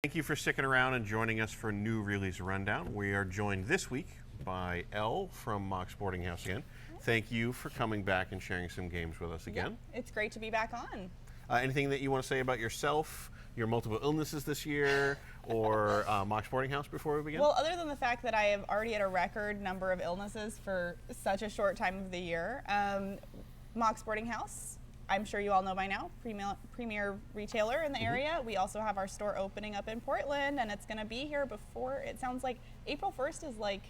Thank you for sticking around and joining us for New Release Rundown. We are joined this week by Elle from Mox Boarding House again. Thank you for coming back and sharing some games with us again. Yeah, it's great to be back on. Anything that you want to say about yourself, your multiple illnesses this year, or Mox Boarding House before we begin? Well, other than the fact that I have already had a record number of illnesses for such a short time of the year, Mox Boarding House, I'm sure you all know by now, premier retailer in the area. We also have our store opening up in Portland, and it's going to be here before, it sounds like April 1st is like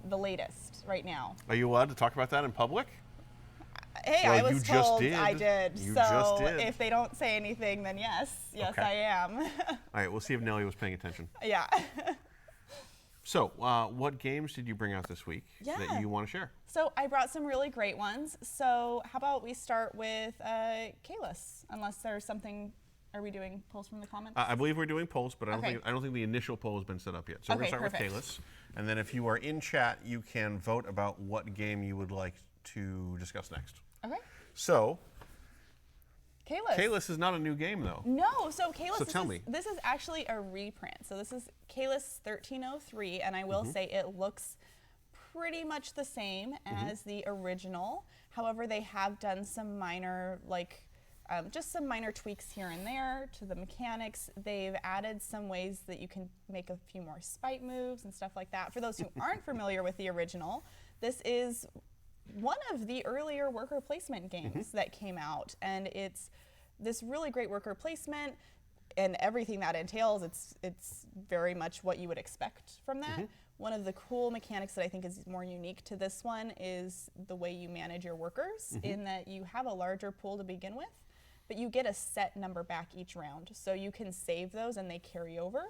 the latest right now. Are you allowed to talk about that in public? Hey, well, I was told I did. You so just did. If they don't say anything, then yes, Okay. I am. All right, we'll see if Nellie was paying attention. Yeah. So, what games did you bring out this week that you want to share? So I brought some really great ones. So how about we start with Caylus, unless there's something. Are we doing polls from the comments? I believe we're doing polls, but I don't think the initial poll has been set up yet. So we're going to start with Caylus. And then if you are in chat, you can vote about what game you would like to discuss next. Okay. So, Caylus. Caylus is not a new game, though. No, so Caylus, So tell me. This is actually a reprint. So this is Caylus 1303, and I will say it looks pretty much the same as the original. However, they have done some minor, just some minor tweaks here and there to the mechanics. They've added some ways that you can make a few more spite moves and stuff like that. For those who aren't familiar with the original, this is one of the earlier worker placement games that came out, and it's this really great worker placement and everything that entails. It's very much what you would expect from that. One of the cool mechanics that I think is more unique to this one is the way you manage your workers, in that you have a larger pool to begin with, but you get a set number back each round. So you can save those and they carry over,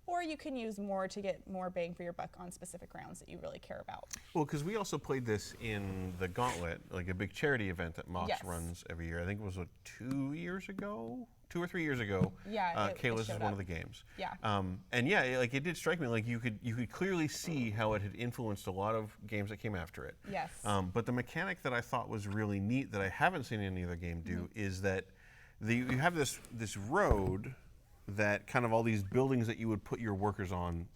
or you can use more to get more bang for your buck on specific rounds that you really care about. Well, because we also played this in the Gauntlet, like a big charity event that Mox runs every year. I think it was 2 years ago? 2 or 3 years ago. Yeah, Caylus is one of the games. Yeah. And yeah, it did strike me like you could clearly see how it had influenced a lot of games that came after it. Yes. But the mechanic that I thought was really neat that I haven't seen any other game do is that you have this road that kind of all these buildings that you would put your workers on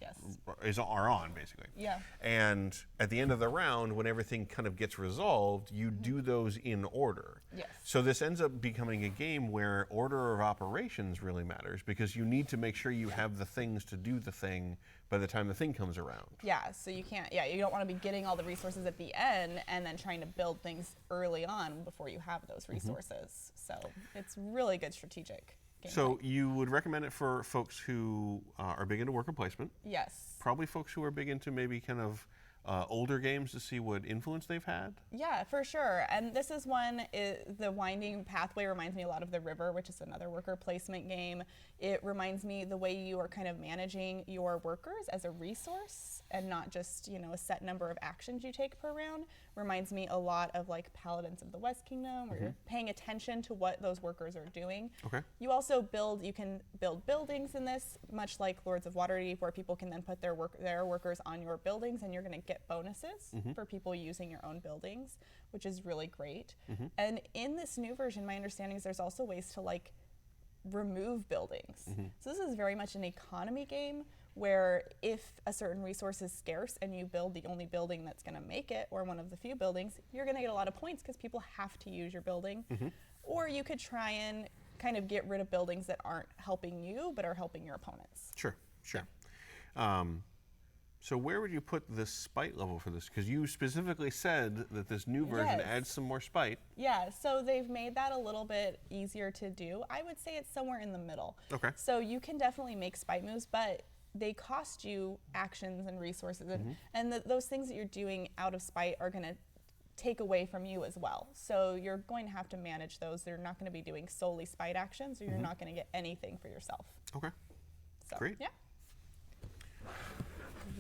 are on, basically. Yeah. And at the end of the round, when everything kind of gets resolved, you do those in order. Yes. So this ends up becoming a game where order of operations really matters, because you need to make sure you have the things to do the thing by the time the thing comes around. Yeah, so you can't, you don't want to be getting all the resources at the end and then trying to build things early on before you have those resources. So it's really good strategic gameplay. So you would recommend it for folks who are big into worker placement? Yes. Probably folks who are big into maybe kind of older games to see what influence they've had? Yeah, for sure. And this is one, the Winding Pathway reminds me a lot of The River, which is another worker placement game. It reminds me the way you are kind of managing your workers as a resource and not just, a set number of actions you take per round. Reminds me a lot of like Paladins of the West Kingdom, where you're paying attention to what those workers are doing. Okay. You also you can build buildings in this, much like Lords of Waterdeep, where people can then put their workers on your buildings, and you're going to get bonuses for people using your own buildings, which is really great. And in this new version, my understanding is there's also ways to remove buildings. So this is very much an economy game, where if a certain resource is scarce and you build the only building that's going to make it, or one of the few buildings, you're going to get a lot of points because people have to use your building. Or you could try and kind of get rid of buildings that aren't helping you but are helping your opponents. Sure. So where would you put the spite level for this? Because you specifically said that this new version adds some more spite. Yeah, so they've made that a little bit easier to do. I would say it's somewhere in the middle. Okay. So you can definitely make spite moves, but they cost you actions and resources, and those things that you're doing out of spite are going to take away from you as well. So you're going to have to manage those. They're not going to be doing solely spite actions, or you're not going to get anything for yourself. Okay. So, Great. Yeah.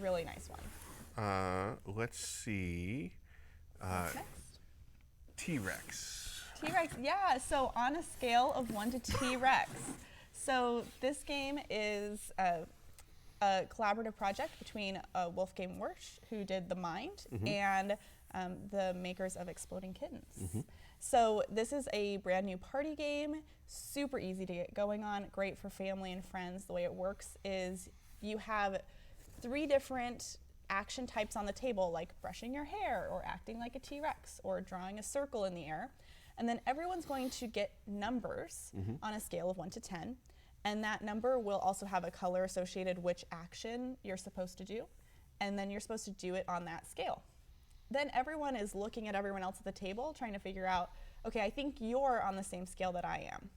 Really nice one. Let's see. What's next? TRex. TRex, yeah. So on a scale of 1 to TRex. So this game is a collaborative project between Wolfgang Warsch, who did The Mind, and the makers of Exploding Kittens. So this is a brand new party game, super easy to get going on, great for family and friends. The way it works is you have 3 different action types on the table, like brushing your hair or acting like a T-Rex or drawing a circle in the air. And then everyone's going to get numbers on a scale of 1 to 10. And that number will also have a color associated which action you're supposed to do. And then you're supposed to do it on that scale. Then everyone is looking at everyone else at the table trying to figure out, okay, I think you're on the same scale that I am.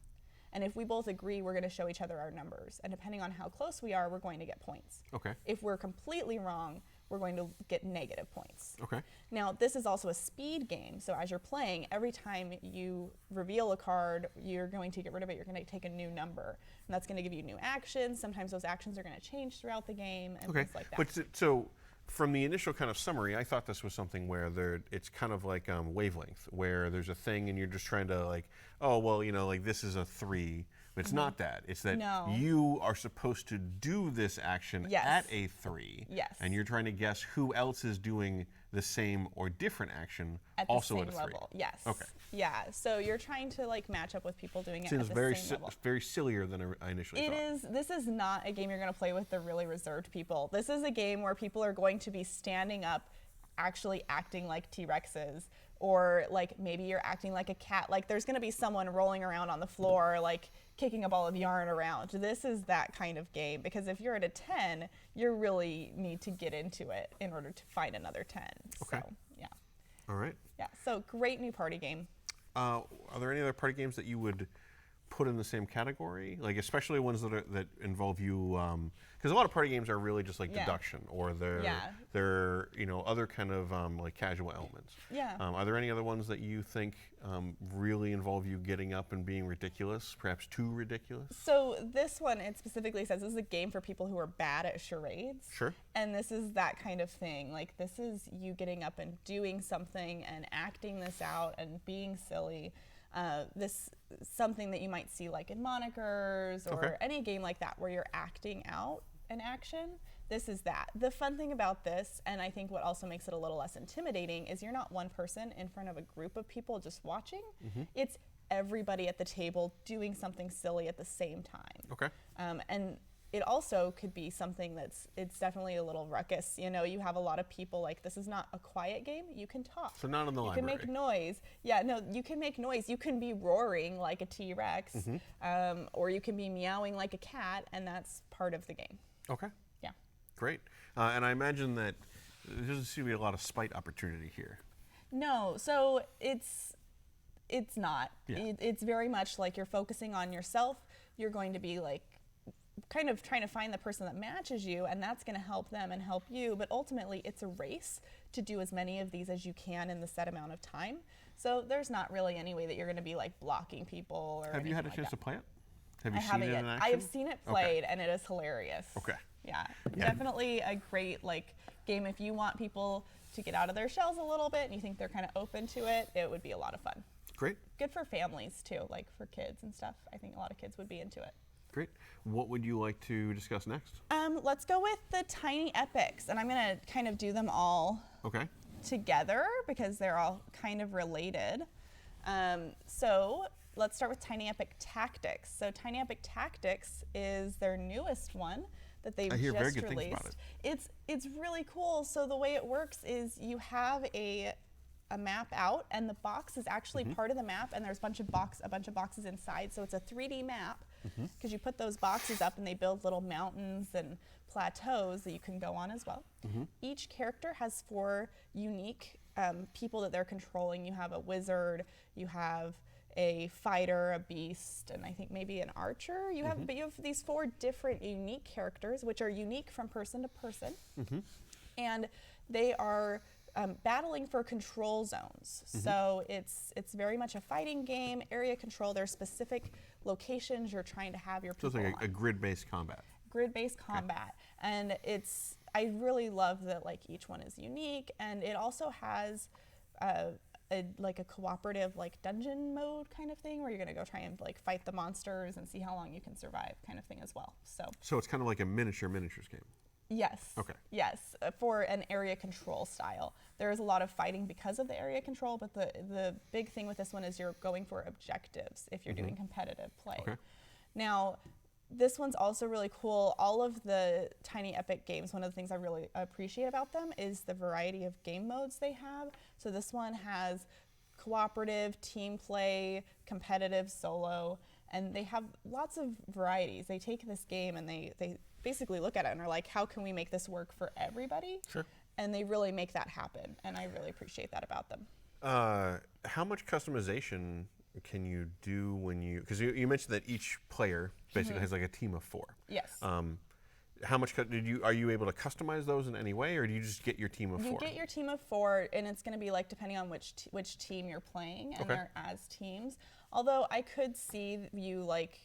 And if we both agree, we're going to show each other our numbers. And depending on how close we are, we're going to get points. Okay. If we're completely wrong, we're going to get negative points. Okay. Now, this is also a speed game. So as you're playing, every time you reveal a card, you're going to get rid of it. You're going to take a new number. And that's going to give you new actions. Sometimes those actions are going to change throughout the game and things like that. But so from the initial kind of summary, I thought this was something where it's kind of like wavelength, where there's a thing and you're just trying to like, oh, well, you know, like this is a 3. But it's not that. It's that you are supposed to do this action at a 3. Yes. And you're trying to guess who else is doing the same or different action at also the same at a 3. level. Yes. Okay. Yeah. So you're trying to like match up with people doing it Seems at the same level. very sillier than I initially thought. It is. This is not a game you're going to play with the really reserved people. This is a game where people are going to be standing up, actually acting like T-Rexes, or like maybe you're acting like a cat. Like there's going to be someone rolling around on the floor, like kicking a ball of yarn around. This is that kind of game, because if you're at a 10, you really need to get into it in order to find another 10. Okay. So, yeah. All right. Yeah. So great new party game. Are there any other party games that you would put in the same category, like especially ones that involve you? Because a lot of party games are really just like deduction, or they're you know, other kind of like casual elements. Yeah. Are there any other ones that you think really involve you getting up and being ridiculous, perhaps too ridiculous? So this one, it specifically says this is a game for people who are bad at charades. Sure. And this is that kind of thing. Like this is you getting up and doing something and acting this out and being silly. This something that you might see like in Monikers or any game like that where you're acting out an action. This is that. The fun thing about this, and I think what also makes it a little less intimidating, is you're not one person in front of a group of people just watching. It's everybody at the table doing something silly at the same time. Okay. And it also could be something it's definitely a little ruckus. You know, you have a lot of people, like this is not a quiet game. You can talk. So not in the library. You can make noise. Yeah, no, you can make noise. You can be roaring like a T-Rex, or you can be meowing like a cat, and that's part of the game. Okay. Yeah. Great. And I imagine that there doesn't seem to be a lot of spite opportunity here. No, so it's not. Yeah. It's very much like you're focusing on yourself. You're going to be like kind of trying to find the person that matches you, and that's going to help them and help you. But ultimately, it's a race to do as many of these as you can in the set amount of time. So there's not really any way that you're going to be like blocking people or Have you had a anything chance like to that. play it? Have you I seen haven't it yet. in action? I have seen it played, and it is hilarious. Okay. Yeah, Yeah. definitely a great like game if you want people to get out of their shells a little bit and you think they're kind of open to it. It would be a lot of fun. Great. Good for families too, like for kids and stuff. I think a lot of kids would be into it. Great. What would you like to discuss next? Let's go with the Tiny Epics, and I'm gonna kind of do them all together because they're all kind of related. So let's start with Tiny Epic Tactics. So Tiny Epic Tactics is their newest one that they've I hear just very good released. things about it. It's really cool. So the way it works is you have a map out, and the box is actually part of the map, and there's a bunch of boxes inside. So it's a 3D map because you put those boxes up and they build little mountains and plateaus that you can go on as well. Each character has 4 unique people that they're controlling. You have a wizard, you have a fighter, a beast, and I think maybe an archer. You have, but you have these 4 different unique characters, which are unique from person to person, and they are battling for control zones. So it's very much a fighting game, area control. There's specific locations you're trying to have your people So it's like on. a grid-based combat. Grid-based combat, and I really love that like each one is unique, and it also has like a cooperative like dungeon mode kind of thing where you're gonna go try and like fight the monsters and see how long you can survive kind of thing as well. So it's kind of like a miniatures game. Yes. Okay. Yes, for an area control style. There is a lot of fighting because of the area control, but the big thing with this one is you're going for objectives if you're doing competitive play. Okay. Now, this one's also really cool. All of the Tiny Epic games, one of the things I really appreciate about them is the variety of game modes they have. So this one has cooperative, team play, competitive, solo, and they have lots of varieties. They take this game and they basically look at it and are like, how can we make this work for everybody? Sure. And they really make that happen, and I really appreciate that about them. How much customization can you do when you, because you mentioned that each player basically has like a team of 4. Yes. How much are you able to customize those in any way, or do you just get your team of 4? You get your team of 4, and it's going to be like depending on which team you're playing, and they're as teams. Although I could see you like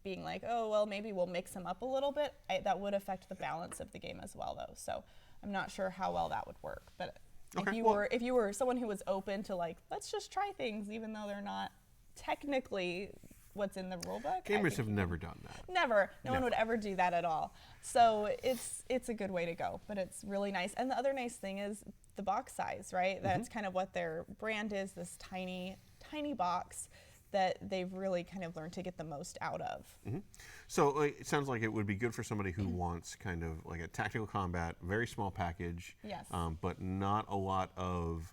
being like, oh well, maybe we'll mix them up a little bit. That would affect the balance of the game as well, though. So I'm not sure how well that would work. But if you were someone who was open to like, let's just try things, even though they're not technically what's in the rule book. Gamers have never done that. Never. No one would ever do that at all. So it's a good way to go, but it's really nice. And the other nice thing is the box size, right? That's kind of what their brand is, this tiny, tiny box that they've really kind of learned to get the most out of. So it sounds like it would be good for somebody who wants kind of like a tactical combat, very small package, Yes. But not a lot of,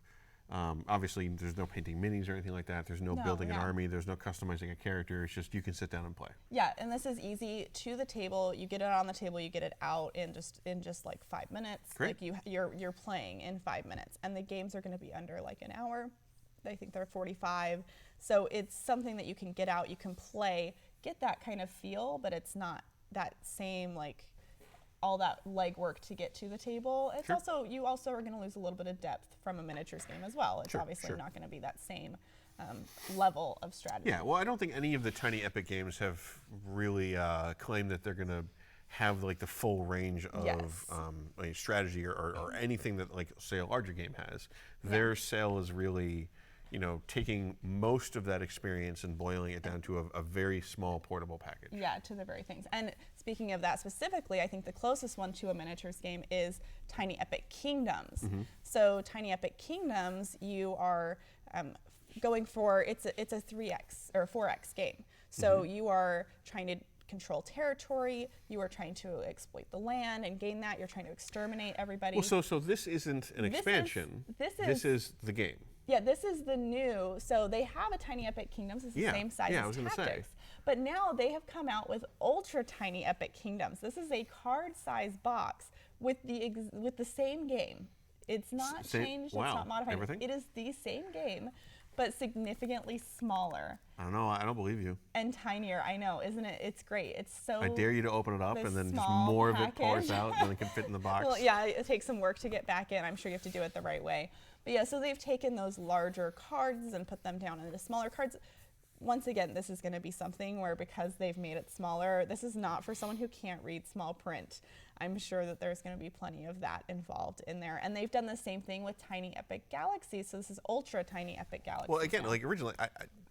obviously there's no painting minis or anything like that. There's no building an army. There's no customizing a character. It's just you can sit down and play. Yeah, and this is easy to the table. You get it on the table. You get it out in just like 5 minutes. Great. Like you're playing in 5 minutes, and the games are going to be under like an hour. I think they're 45. So it's something that you can get out. You can play, get that kind of feel, but it's not that same like all that legwork to get to the table. It's also, you also are going to lose a little bit of depth from a miniatures game as well. It's obviously not going to be that same level of strategy. Yeah, well, I don't think any of the Tiny Epic games have really claimed that they're going to have like the full range of like strategy or anything that like say a larger game has. Their sale is really, you know, taking most of that experience and boiling it down to a very small portable package. Yeah, to the very things. And speaking of that specifically, I think the closest one to a miniatures game is Tiny Epic Kingdoms. So Tiny Epic Kingdoms, you are going for, it's a 3x or 4x game. So you are trying to control territory, you are trying to exploit the land and gain that, you're trying to exterminate everybody. Well, so this isn't an expansion. This is the game. Yeah, this is the new, so they have a Tiny Epic Kingdoms, it's the same size as Tactics, but now they have come out with Ultra Tiny Epic Kingdoms. This is a card-sized box with the same game. It's not changed, it's not modified. Everything? It is the same game, but significantly smaller. I don't know, I don't believe you. And tinier, I know, isn't it? It's great. It's so I dare you to open it up and then just more of it pours out than it can fit in the box. Well, yeah, it takes some work to get back in. I'm sure you have to do it the right way. But yeah, so they've taken those larger cards and put them down into smaller cards. Once again, this is going to be something where because they've made it smaller, this is not for someone who can't read small print. I'm sure that there's going to be plenty of that involved in there. And they've done the same thing with Tiny Epic Galaxies. So this is Ultra Tiny Epic Galaxies. Well, again, like originally,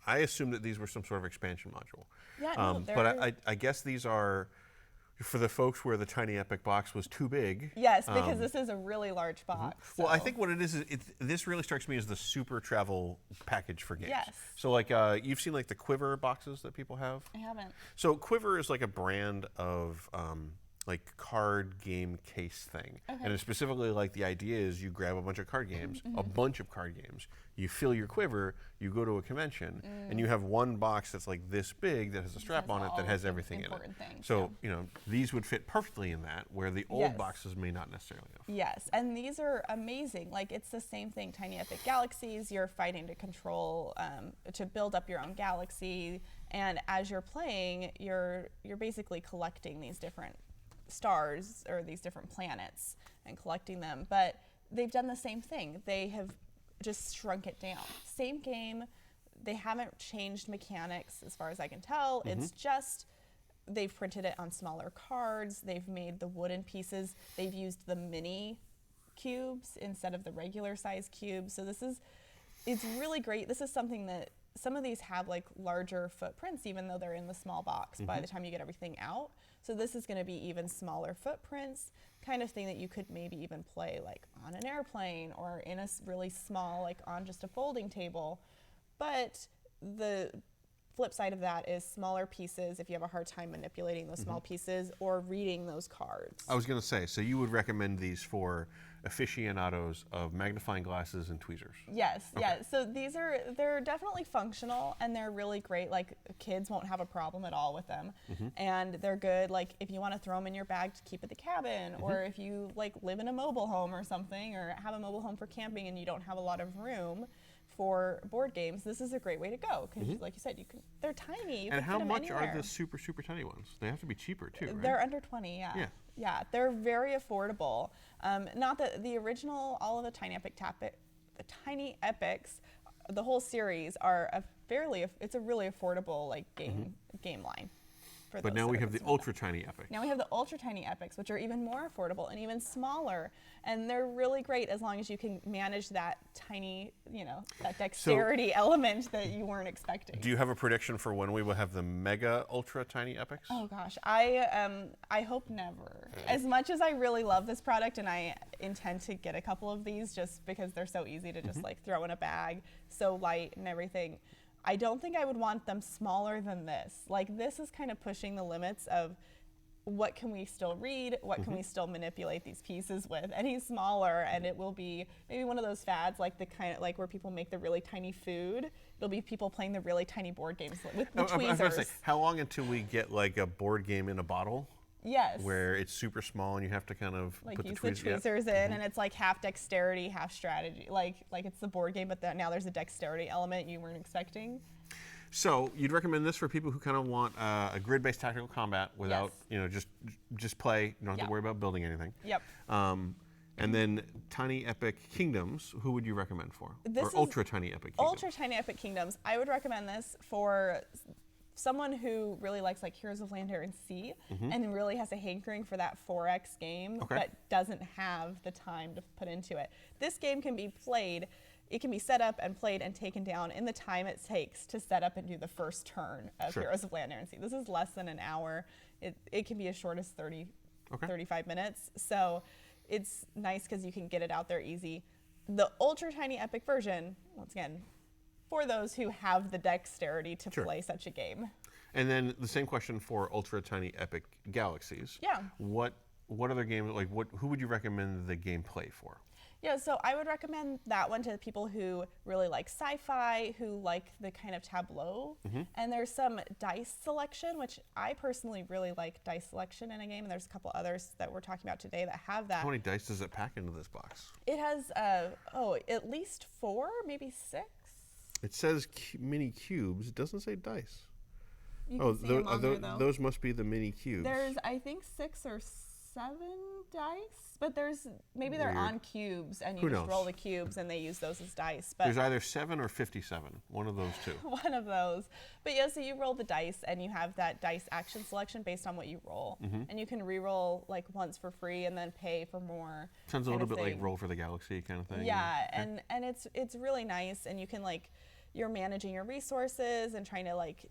I assumed that these were some sort of expansion module. Yeah, no, but I guess these are for the folks where the Tiny Epic box was too big. Yes, because this is a really large box. Well, I think what it is this really strikes me as the super travel package for games. Yes. So like you've seen like the Quiver boxes that people have? I haven't. So Quiver is like a brand of like card game case thing. And it's specifically like the idea is you grab a bunch of card games, you fill your Quiver, you go to a convention, and you have one box that's like this big that has a strap on it that has everything in it. So, you know, these would fit perfectly in that, where the old boxes may not necessarily have. Yes, and these are amazing. Like, it's the same thing, Tiny Epic Galaxies, you're fighting to control, to build up your own galaxy, and as you're playing, you're basically collecting these different stars or these different planets and collecting them. But they've done the same thing. They have just shrunk it down. Same game. They haven't changed mechanics as far as I can tell. It's just they've printed it on smaller cards. They've made the wooden pieces. They've used the mini cubes instead of the regular size cubes. So it's really great. This is something that some of these have like larger footprints, even though they're in the small box by the time you get everything out. So this is going to be even smaller footprints, kind of thing that you could maybe even play like on an airplane or in a really small, like on just a folding table. But the flip side of that is smaller pieces if you have a hard time manipulating those small pieces or reading those cards. I was going to say, so you would recommend these for aficionados of magnifying glasses and tweezers? Yes, yes. So they're definitely functional and they're really great. Like kids won't have a problem at all with them. And they're good like if you want to throw them in your bag to keep at the cabin or if you like live in a mobile home or something or have a mobile home for camping and you don't have a lot of room for board games, this is a great way to go because like you said, they're tiny. And how much are the super tiny ones? They have to be cheaper too, right? They're under 20, yeah. Yeah, they're very affordable. Not that the original, all of the Tiny Epics, the whole series are it's a really affordable like game line. But now we have the ultra tiny epics. Now we have the ultra tiny epics, which are even more affordable and even smaller, and they're really great as long as you can manage that tiny, that dexterity element that you weren't expecting. Do you have a prediction for when we will have the mega ultra tiny epics? Oh gosh, I hope never. As much as I really love this product, and I intend to get a couple of these just because they're so easy to just like throw in a bag, so light and everything. I don't think I would want them smaller than this. Like this is kind of pushing the limits of what can we still read, what can we still manipulate these pieces with. Any smaller and it will be maybe one of those fads like the kind of like where people make the really tiny food. It'll be people playing the really tiny board games with the tweezers. I was gonna say, how long until we get like a board game in a bottle? Yes. Where it's super small and you have to kind of like put use the tweezers in, and it's like half dexterity, half strategy. Like it's the board game, but now there's a dexterity element you weren't expecting. So you'd recommend this for people who kind of want a grid-based tactical combat without, just play. You don't have to worry about building anything. Yep. And then Tiny Epic Kingdoms, who would you recommend for? This or is Ultra Tiny Epic Kingdoms? Ultra Tiny Epic Kingdoms. I would recommend this for someone who really likes like Heroes of Land, Air, and Sea and really has a hankering for that 4X game but doesn't have the time to put into it. This game can be played, it can be set up and played and taken down in the time it takes to set up and do the first turn of Heroes of Land, Air, and Sea. This is less than an hour. It can be as short as 35 minutes. So it's nice because you can get it out there easy. The Ultra Tiny Epic version, once again, for those who have the dexterity to play such a game. And then the same question for Ultra Tiny Epic Galaxies. Yeah. What other games, like who would you recommend the gameplay for? Yeah, so I would recommend that one to people who really like sci-fi, who like the kind of tableau. And there's some dice selection, which I personally really like dice selection in a game. And there's a couple others that we're talking about today that have that. How many dice does it pack into this box? It has, at least 4, maybe 6. It says mini cubes. It doesn't say dice. You can see them on there, though. Those must be the mini cubes. There's, I think, 6 or 7 dice, but maybe they're on cubes, and you just roll the cubes, and they use those as dice. But there's either 7 or 57. One of those two. One of those. But yeah, so you roll the dice, and you have that dice action selection based on what you roll, and you can re-roll like once for free, and then pay for more. Sounds a little bit like Roll for the Galaxy kind of thing. Yeah, and it's really nice, and you can like you're managing your resources and trying to like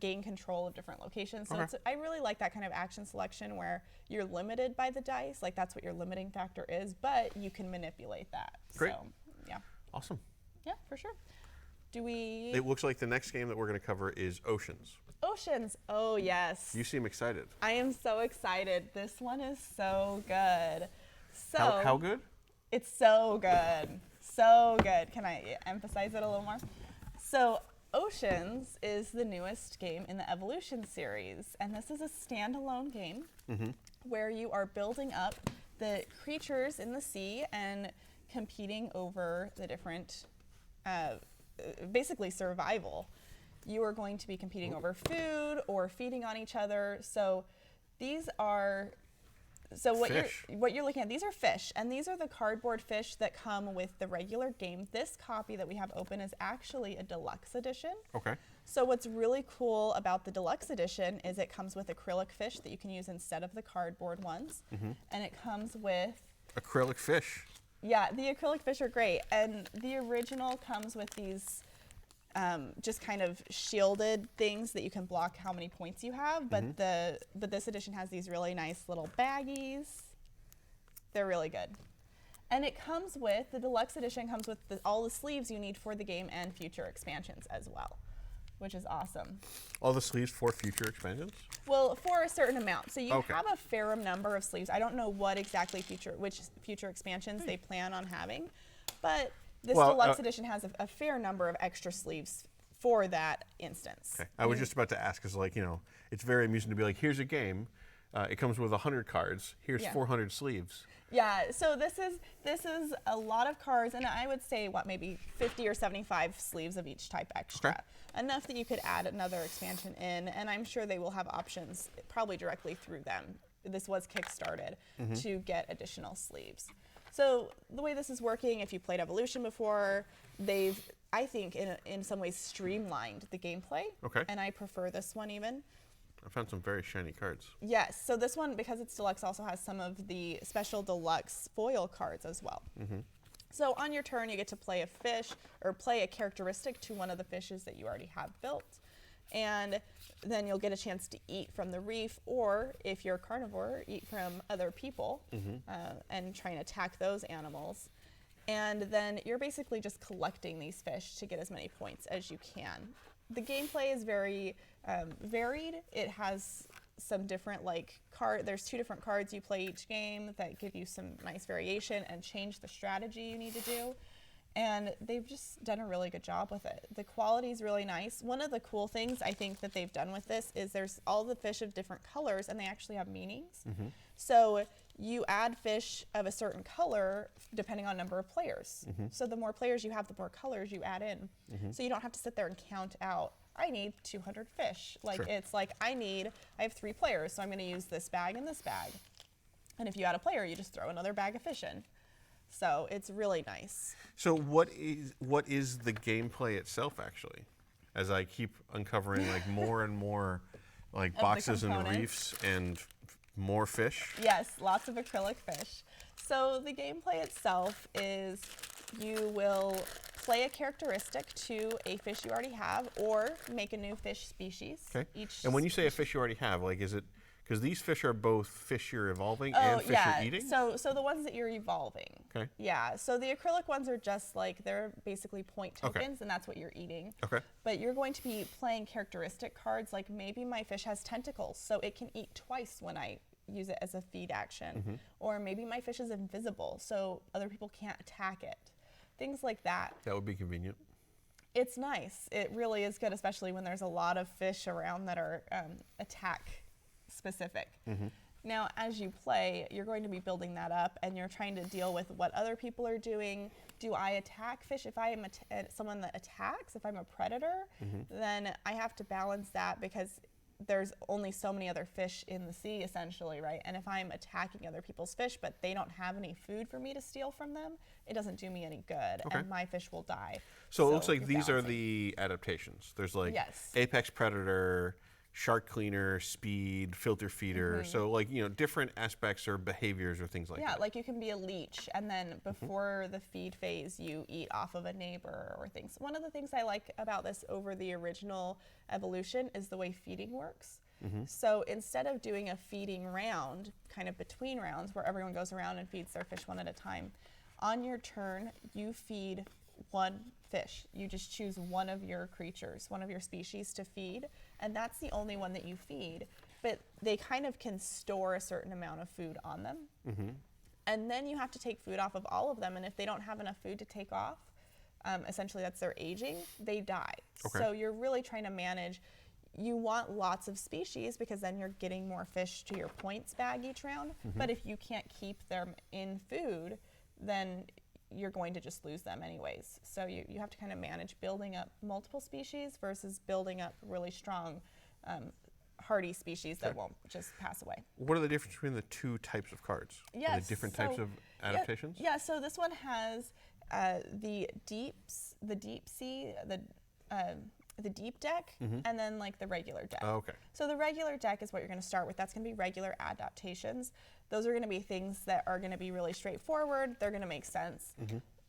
gain control of different locations. So I really like that kind of action selection where you're limited by the dice, like that's what your limiting factor is, but you can manipulate that. Great. So, yeah. Awesome. Yeah, for sure. It looks like the next game that we're going to cover is Oceans. Oceans. Oh, yes. You seem excited. I am so excited. This one is so good. So how good? It's so good. So good. Can I emphasize it a little more? So Oceans is the newest game in the Evolution series, and this is a standalone game where you are building up the creatures in the sea and competing over the different, basically survival. You are going to be competing over food or feeding on each other. So these are what you're looking at, these are fish, and these are the cardboard fish that come with the regular game. This copy that we have open is actually a deluxe edition. Okay. So what's really cool about the deluxe edition is it comes with acrylic fish that you can use instead of the cardboard ones, and it comes with acrylic fish. Yeah, the acrylic fish are great, and the original comes with these just kind of shielded things that you can block how many points you have. But but this edition has these really nice little baggies. They're really good. And it comes with, the Deluxe Edition comes with all the sleeves you need for the game and future expansions as well, which is awesome. All the sleeves for future expansions? Well, for a certain amount. So you have a fair number of sleeves. I don't know what exactly which future expansions they plan on having, but this Deluxe Edition has a fair number of extra sleeves for that instance. Okay. I was just about to ask, because like, it's very amusing to be like, here's a game. It comes with 100 cards. Here's 400 sleeves. Yeah, so this is a lot of cards, and I would say maybe 50 or 75 sleeves of each type extra. Okay. Enough that you could add another expansion in, and I'm sure they will have options probably directly through them. This was kickstarted to get additional sleeves. So the way this is working, if you played Evolution before, they've, I think, in some ways streamlined the gameplay. Okay. And I prefer this one even. I found some very shiny cards. Yes, so this one, because it's deluxe, also has some of the special deluxe foil cards as well. So on your turn, you get to play a fish or play a characteristic to one of the fishes that you already have built. And then you'll get a chance to eat from the reef, or if you're a carnivore, eat from other people and try and attack those animals. And then you're basically just collecting these fish to get as many points as you can. The gameplay is very varied. It has some different there's 2 different cards you play each game that give you some nice variation and change the strategy you need to do. And they've just done a really good job with it. The quality is really nice. One of the cool things I think that they've done with this is there's all the fish of different colors, and they actually have meanings. So you add fish of a certain color depending on number of players. So the more players you have, the more colors you add in. So you don't have to sit there and count out, I need 200 fish. It's like, I have 3 players, so I'm going to use this bag and this bag. And if you add a player, you just throw another bag of fish in. So it's really nice. So what is the gameplay itself, actually? As I keep uncovering more and more boxes and reefs and more fish? Yes, lots of acrylic fish. So the gameplay itself is you will play a characteristic to a fish you already have, or make a new fish species. Okay. And when you say a fish you already have, is it, because these fish are both fish you're evolving and fish you're eating? So the ones that you're evolving. Okay. Yeah, so the acrylic ones are just they're basically point tokens, and that's what you're eating. Okay. But you're going to be playing characteristic cards, like maybe my fish has tentacles, so it can eat twice when I use it as a feed action. Or maybe my fish is invisible, so other people can't attack it. Things like that. That would be convenient. It's nice. It really is good, especially when there's a lot of fish around that are attack specific. Now, as you play, you're going to be building that up, and you're trying to deal with what other people are doing. Do I attack fish? If I am someone that attacks, if I'm a predator, then I have to balance that, because there's only so many other fish in the sea, essentially, right? And if I'm attacking other people's fish, but they don't have any food for me to steal from them, it doesn't do me any good, and my fish will die. So it looks like these are the adaptations. There's Apex Predator, Shark Cleaner, Speed, Filter Feeder. So different aspects or behaviors or things like that. Yeah, you can be a leech, and then before the feed phase, you eat off of a neighbor or things. One of the things I like about this over the original Evolution is the way feeding works. So instead of doing a feeding round, kind of between rounds, where everyone goes around and feeds their fish one at a time, on your turn, you feed one fish. You just choose one of your creatures, one of your species to feed, and that's the only one that you feed. But they kind of can store a certain amount of food on them. And then you have to take food off of all of them, and if they don't have enough food to take off, essentially that's their aging, they die. So you're really trying to manage. You want lots of species, because then you're getting more fish to your points bag each round. But if you can't keep them in food, then you're going to just lose them anyways. So you have to kind of manage building up multiple species versus building up really strong, hardy species that won't just pass away. What are the difference between the 2 types of cards? Yes. Are they different types of adaptations? Yeah, so this one has the deep sea, the deep deck, and then the regular deck. Oh, okay. So the regular deck is what you're going to start with. That's going to be regular adaptations. Those are going to be things that are going to be really straightforward. They're going to make sense.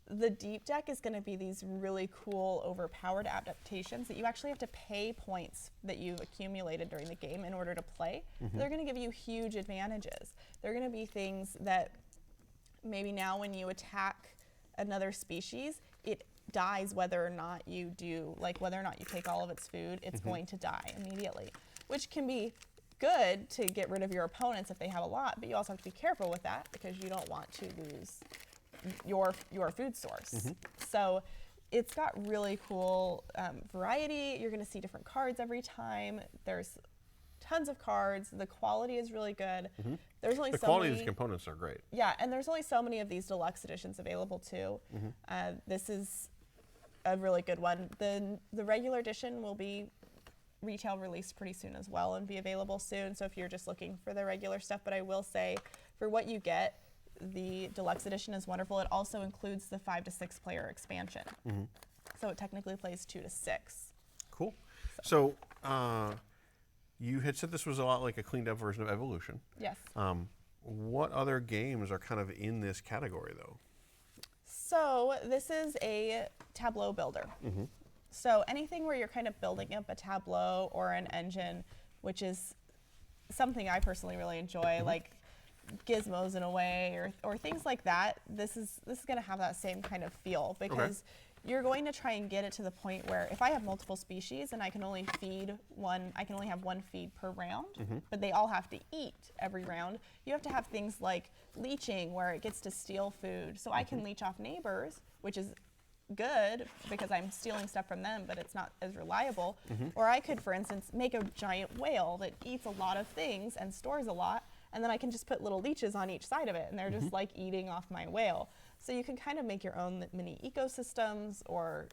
the deep deck is going to be these really cool, overpowered adaptations that you actually have to pay points that you've accumulated during the game in order to play. They're going to give you huge advantages. They're going to be things that maybe now when you attack another species, it dies whether or not you do, like whether or not you take all of its food, it's going to die immediately, which can be good to get rid of your opponents if they have a lot, but you also have to be careful with that because you don't want to lose your food source. So it's got really cool variety. You're going to see different cards every time. There's tons of cards. The quality is really good. There's only the so quality many, of these components are great. Yeah, and there's only so many of these deluxe editions available too. This is a really good one. The regular edition will be retail released pretty soon as well and be available soon. So if you're just looking for the regular stuff, but I will say for what you get, the deluxe edition is wonderful. It also includes the 5 to 6 player expansion. So it technically plays 2 to 6. Cool. So you had said this was a lot like a cleaned up version of Evolution. Yes. What other games are kind of in this category though? So this is a tableau builder. So anything where you're kind of building up a tableau or an engine, which is something I personally really enjoy, like gizmos in a way, or things like that. This is going to have that same kind of feel because you're going to try and get it to the point where if I have multiple species and I can only have one feed per round, but they all have to eat every round. You have to have things like leeching where it gets to steal food. So I can leech off neighbors, which is good because I'm stealing stuff from them, but it's not as reliable. Or I could, for instance, make a giant whale that eats a lot of things and stores a lot, and then I can just put little leeches on each side of it, and they're just like eating off my whale. So you can kind of make your own mini ecosystems or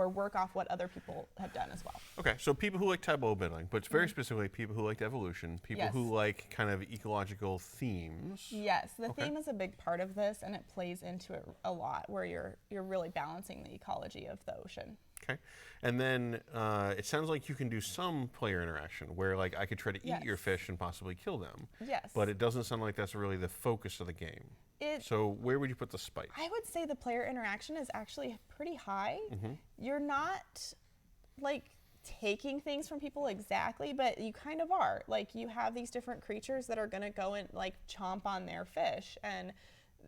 work off what other people have done as well. Okay, so people who like tableau building, but very specifically people who like evolution, people who like kind of ecological themes. Yes, the theme is a big part of this, and it plays into it a lot, where you're really balancing the ecology of the ocean. Okay, and then it sounds like you can do some player interaction where like I could try to eat your fish and possibly kill them. Yes. But it doesn't sound like that's really the focus of the game. So where would you put the spike? I would say the player interaction is actually pretty high. You're not like taking things from people exactly, but you kind of are. Like you have these different creatures that are going to go and like chomp on their fish, and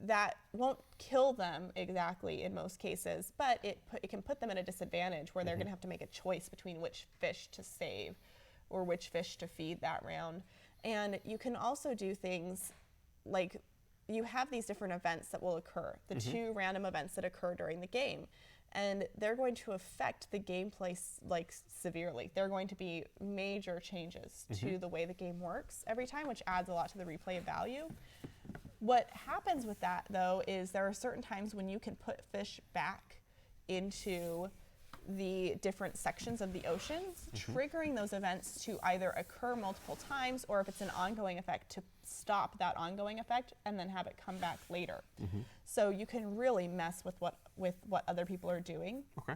that won't kill them exactly in most cases, but it can put them at a disadvantage where they're going to have to make a choice between which fish to save or which fish to feed that round. And you can also do things like you have these different events that will occur, the 2 random events that occur during the game, and they're going to affect the gameplay like severely. They're going to be major changes to the way the game works every time, which adds a lot to the replay value. What happens with that, though, is there are certain times when you can put fish back into the different sections of the oceans, triggering those events to either occur multiple times, or if it's an ongoing effect, to stop that ongoing effect and then have it come back later. So you can really mess with what other people are doing. Okay.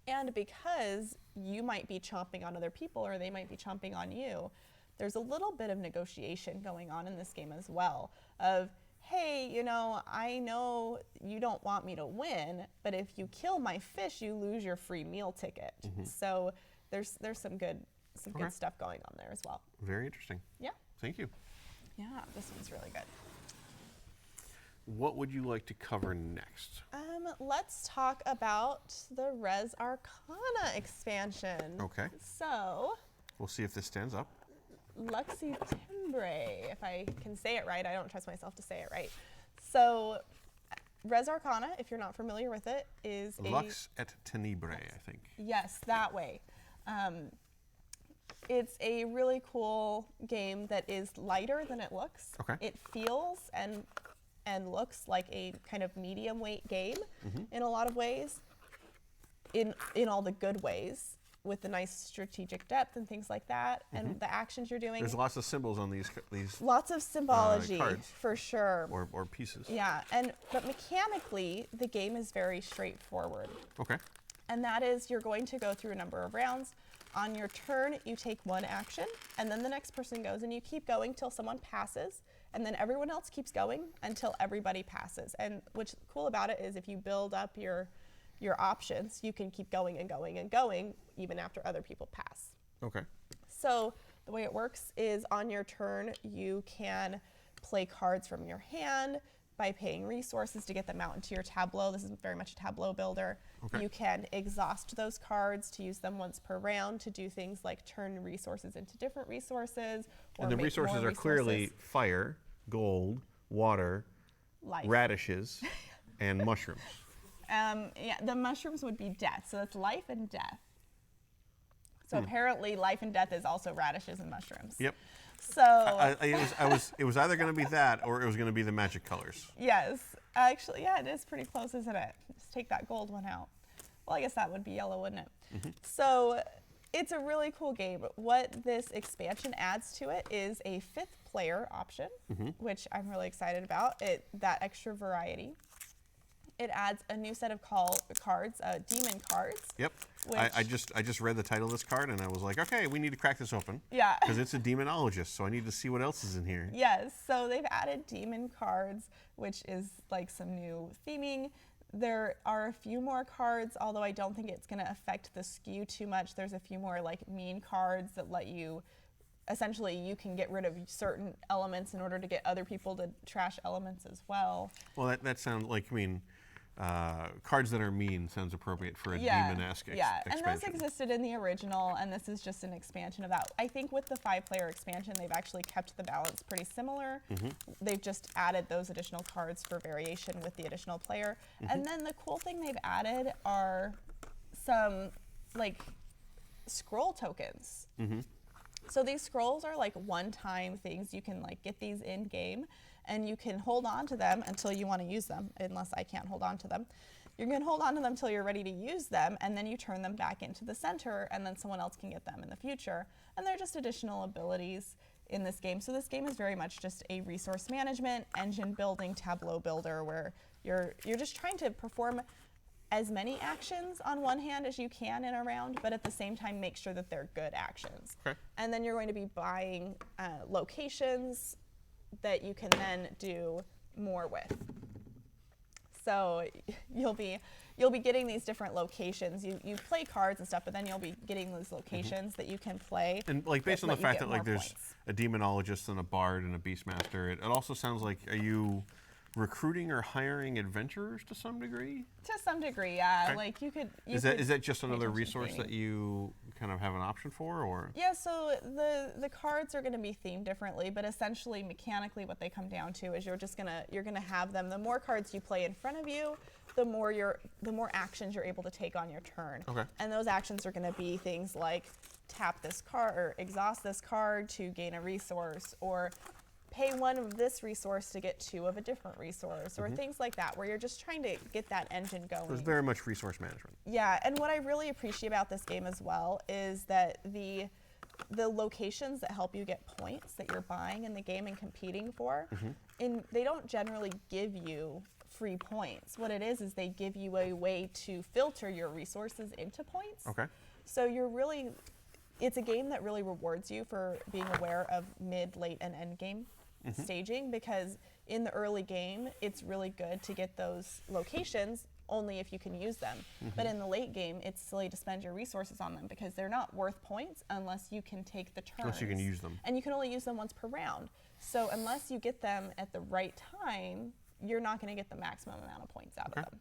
And because you might be chomping on other people or they might be chomping on you, there's a little bit of negotiation going on in this game as well of, hey, you know, I know you don't want me to win, but if you kill my fish, you lose your free meal ticket. So there's some good stuff going on there as well. Very interesting. Yeah. Thank you. Yeah, this one's really good. What would you like to cover next? Let's talk about the Res Arcana expansion. Okay. So We'll see if this stands up. Luxi Tenebrae, if I can say it right. I don't trust myself to say it right. So Res Arcana, if you're not familiar with it, is Lux et Tenebrae, I think. Yes, that way. It's a really cool game that is lighter than it looks. Okay. It feels and looks like a kind of medium weight game in a lot of ways, in all the good ways, with the nice strategic depth and things like that, and the actions you're doing. There's lots of symbols on these Lots of symbology, cards. for sure. Or pieces. Yeah, but mechanically, the game is very straightforward. Okay. And that is, you're going to go through a number of rounds. On your turn, you take one action, and then the next person goes, and you keep going till someone passes, and then everyone else keeps going until everybody passes. And what's cool about it is if you build up your options, you can keep going and going and going even after other people pass. Okay. So the way it works is on your turn, you can play cards from your hand by paying resources to get them out into your tableau. This is very much a tableau builder. Okay. You can exhaust those cards to use them once per round to do things like turn resources into different resources. Or And the make resources more are clearly fire, gold, water, life. radishes, and mushrooms. Yeah, the mushrooms would be death. So that's life and death. So apparently life and death is also radishes and mushrooms. Yep. So It was either going to be that or it was going to be the magic colors. yes, actually, yeah, it is pretty close, isn't it? Just take that gold one out. Well, I guess that would be yellow, wouldn't it? So it's a really cool game. What this expansion adds to it is a 5th player option, which I'm really excited about. That extra variety. It adds a new set of cards, demon cards. Yep. I just read the title of this card and I was like, okay, we need to crack this open. Yeah. Because it's a demonologist, so I need to see what else is in here. Yes, so they've added demon cards, which is like some new theming. There are a few more cards, although I don't think it's going to affect the skew too much. There's a few more like mean cards that let you, essentially you can get rid of certain elements in order to get other people to trash elements as well. Well, that sounds like, I mean, cards that are mean sounds appropriate for a demon-esque expansion. And those existed in the original, and this is just an expansion of that. I think with the 5-player expansion, they've actually kept the balance pretty similar. They've just added those additional cards for variation with the additional player. And then the cool thing they've added are some like scroll tokens. So these scrolls are like one-time things. You can like get these in game, and you can hold on to them until you want to use them, unless I can't hold on to them. You can hold on to them until you're ready to use them, and then you turn them back into the center, and then someone else can get them in the future. And they're just additional abilities in this game. So this game is very much just a resource management, engine building, tableau builder, where you're just trying to perform as many actions on one hand as you can in a round, but at the same time make sure that they're good actions. Okay. And then you're going to be buying locations that you can then do more with. So you'll be getting these different locations. You play cards and stuff, but then you'll be getting these locations that you can play. And like based on the fact that like there's points. a demonologist and a bard and a beastmaster, it also sounds like, are you recruiting or hiring adventurers to some degree? To some degree, yeah. Okay. Like you could. Is that just another attention resource theming. that you kind of have an option for, or? Yeah, so the cards are going to be themed differently, but essentially mechanically what they come down to is you're gonna have them. The more cards you play in front of you, the more actions you're able to take on your turn. Okay. And those actions are going to be things like tap this card or exhaust this card to gain a resource, or pay 1 of this resource to get 2 of a different resource, or things like that, where you're just trying to get that engine going. It's very much resource management. Yeah, and what I really appreciate about this game as well is that the locations that help you get points that you're buying in the game and competing for, they don't generally give you free points. What it is they give you a way to filter your resources into points. Okay. So it's a game that really rewards you for being aware of mid, late, and end game staging, because in the early game, it's really good to get those locations only if you can use them. But in the late game, it's silly to spend your resources on them because they're not worth points unless you can take the turns. Unless you can use them. And you can only use them once per round. So unless you get them at the right time, you're not going to get the maximum amount of points out of them.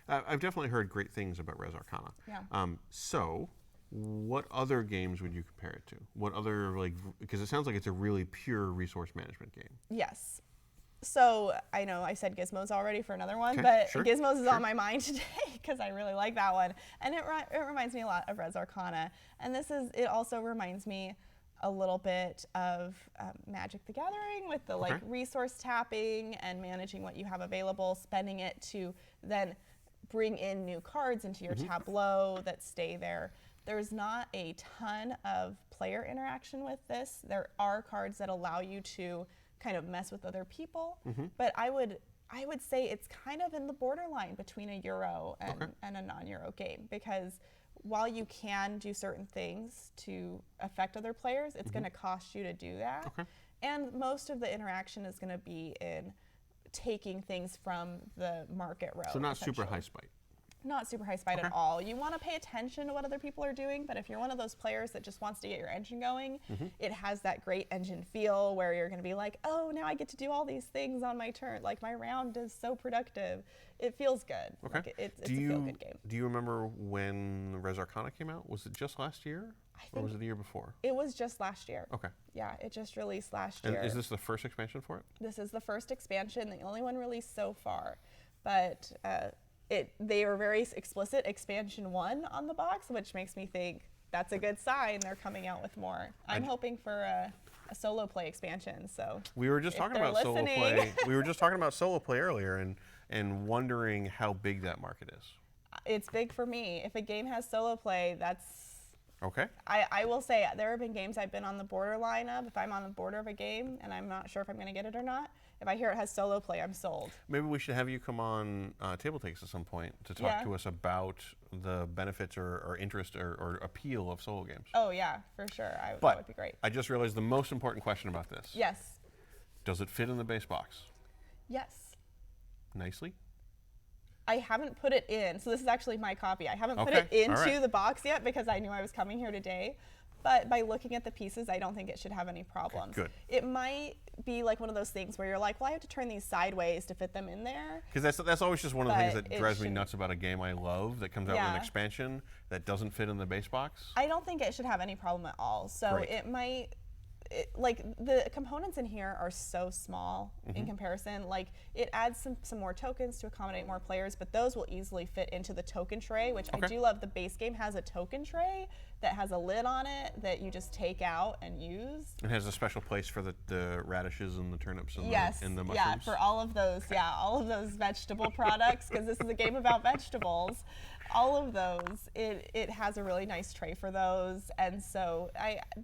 I've definitely heard great things about Res Arcana. Yeah. So what other games would you compare it to? What other, like, because it sounds like it's a really pure resource management game. Yes. So I know I said Gizmos already for another one, Okay, but sure, Gizmos is on my mind today because I really like that one. And it reminds me a lot of Res Arcana. And it also reminds me a little bit of Magic the Gathering with the like resource tapping and managing what you have available, spending it to then bring in new cards into your tableau that stay there. There's not a ton of player interaction with this. There are cards that allow you to kind of mess with other people, but I would say it's kind of in the borderline between a Euro and a non-Euro game, because while you can do certain things to affect other players, it's going to cost you to do that. And most of the interaction is going to be in taking things from the market row. So not super high spite. Not super high spite at all. You want to pay attention to what other people are doing, but if you're one of those players that just wants to get your engine going, it has that great engine feel where you're going to be like, oh, now I get to do all these things on my turn. Like, my round is so productive. It feels good. Okay. Like, it's a feel-good game. Do you remember when Res Arcana came out? Was it just last year? Or was it the year before? It was just last year. Okay. Yeah, it just released last year. And is this the first expansion for it? This is the first expansion, the only one released so far. But they are very explicit, expansion 1 on the box, which makes me think that's a good sign. They're coming out with more. I'm hoping for a solo play expansion. So we were just talking about solo play. We were just talking about solo play earlier, and wondering how big that market is. It's big for me. If a game has solo play, that's okay. I will say there have been games I've been on the borderline of. If I'm on the border of a game and I'm not sure if I'm going to get it or not, if I hear it has solo play, I'm sold. Maybe we should have you come on Table Takes at some point to talk to us about the benefits or interest or appeal of solo games. Oh, yeah, for sure. That would be great. I just realized the most important question about this. Yes. Does it fit in the base box? Yes. Nicely? I haven't put it in. So this is actually my copy. I haven't put it into the box yet because I knew I was coming here today. But by looking at the pieces, I don't think it should have any problems. Good. It might be like one of those things where you're like, well, I have to turn these sideways to fit them in there. Because that's always just one of the things that drives me nuts about a game I love that comes out with an expansion that doesn't fit in the base box. I don't think it should have any problem at all. So it might, like the components in here are so small in comparison. Like it adds some more tokens to accommodate more players, but those will easily fit into the token tray, which I do love. The base game has a token tray that has a lid on it that you just take out and use. It has a special place for the radishes and the turnips and, and the mushrooms. Yeah, for all of those, all of those vegetable products, because this is a game about vegetables. All of those, it has a really nice tray for those, and so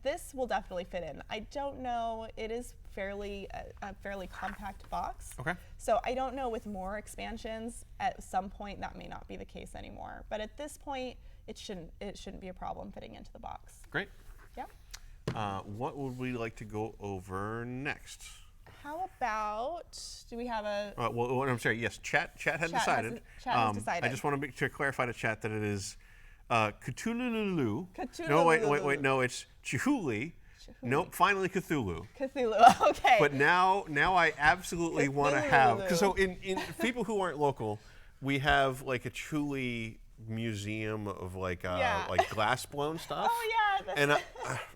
this will definitely fit in. I don't know, it is a fairly compact box. Okay. So I don't know with more expansions, at some point that may not be the case anymore. But at this point, it shouldn't be a problem fitting into the box. Great. Yeah. What would we like to go over next? How about, do we have a... well, I'm sorry, yes, chat had decided. Chat has decided. I just want to clarify to chat that it is Cthulhu. Cthulhu. No, wait, no, it's Chihuly. Nope, finally Cthulhu. Cthulhu, okay. But now I absolutely want to have, because so in people who aren't local, we have like a Chihuly museum of like glass blown stuff. Oh yeah. And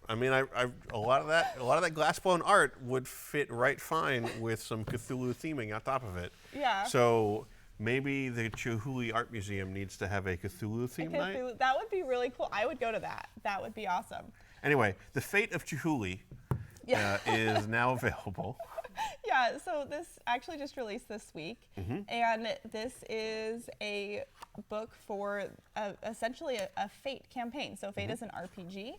I mean, a lot of that glass blown art would fit right fine with some Cthulhu theming on top of it. Yeah. So maybe the Chihuly Art Museum needs to have a Cthulhu theme night. That would be really cool. I would go to that. That would be awesome. Anyway, The Fate of Chihuly is now available. Yeah, so this actually just released this week, and this is a book for essentially a Fate campaign. So Fate is an RPG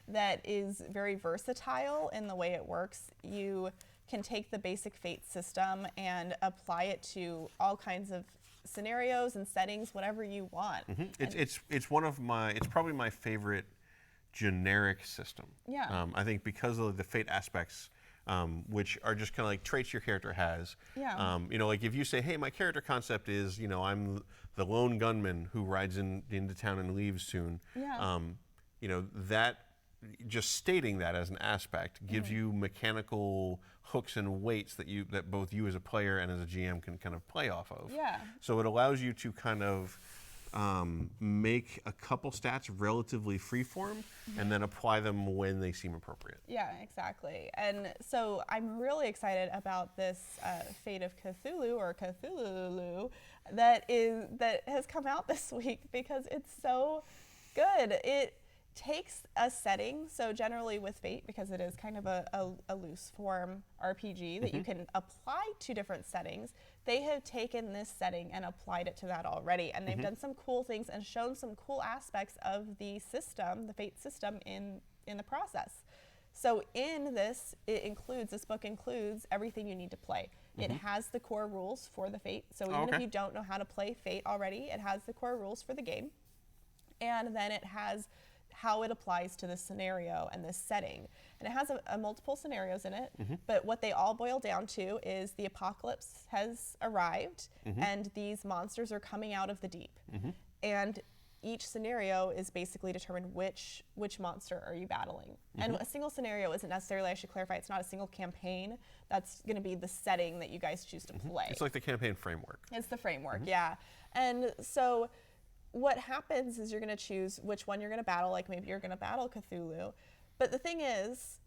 that is very versatile in the way it works. You can take the basic Fate system and apply it to all kinds of scenarios and settings, whatever you want. It's probably my favorite generic system. Yeah. I think because of the Fate aspects, which are just kind of like traits your character has. Yeah. Like if you say, hey, my character concept is, I'm the lone gunman who rides into town and leaves soon. Yeah. That just stating that as an aspect gives you mechanical hooks and weights that both you as a player and as a GM can kind of play off of. Yeah. So it allows you to kind of make a couple stats relatively freeform and then apply them when they seem appropriate. Yeah, exactly. And so I'm really excited about this Fate of Cthulhu, or Cthulhu, that has come out this week because it's so good. It takes a setting, so generally with Fate, because it is kind of a loose form RPG that you can apply to different settings, they have taken this setting and applied it to that already, and they've done some cool things and shown some cool aspects of the system, the Fate system, in the process. So in this, this book includes everything you need to play. It has the core rules for the Fate, so even if you don't know how to play Fate already, it has the core rules for the game. And then it has how it applies to this scenario and this setting. And it has a multiple scenarios in it, but what they all boil down to is the apocalypse has arrived and these monsters are coming out of the deep. And each scenario is basically determined which monster are you battling. And a single scenario isn't necessarily, I should clarify, it's not a single campaign. That's going to be the setting that you guys choose to play. It's like the campaign framework. It's the framework, yeah. And so what happens is you're going to choose which one you're going to battle. Like maybe you're going to battle Cthulhu. But the thing is,